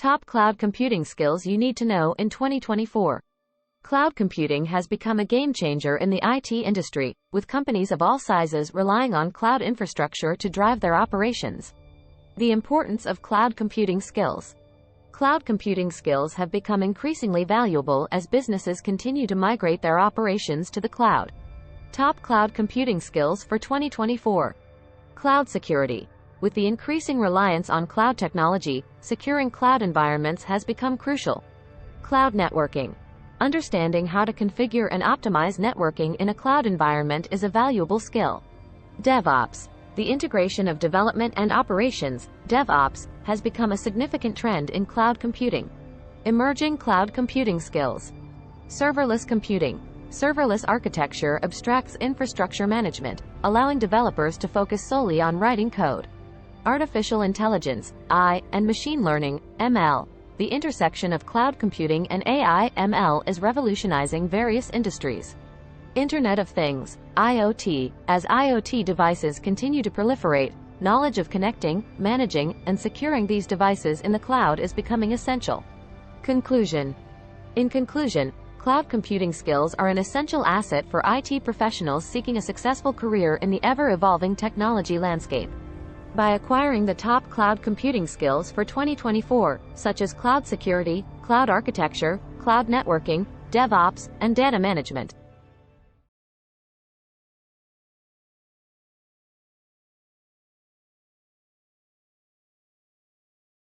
Top cloud computing skills you need to know in 2024. Cloud computing has become a game changer in the IT industry, with companies of all sizes relying on cloud infrastructure to drive their operations. The importance of cloud computing skills. Cloud computing skills have become increasingly valuable as businesses continue to migrate their operations to the cloud. Top cloud computing skills for 2024. Cloud security. With the increasing reliance on cloud technology, securing cloud environments has become crucial. Cloud networking. Understanding how to configure and optimize networking in a cloud environment is a valuable skill. DevOps. The integration of development and operations, DevOps, has become a significant trend in cloud computing. Emerging cloud computing skills. Serverless computing. Serverless architecture abstracts infrastructure management, allowing developers to focus solely on writing code. Artificial intelligence, AI, and machine learning, ML. The intersection of cloud computing and AI, ML is revolutionizing various industries. Internet of Things, IoT. As IoT devices continue to proliferate, knowledge of connecting, managing, and securing these devices in the cloud is becoming essential. Conclusion. In conclusion, cloud computing skills are an essential asset for IT professionals seeking a successful career in the ever-evolving technology landscape. By acquiring the top cloud computing skills for 2024, such as cloud security, cloud architecture, cloud networking, DevOps, and data management,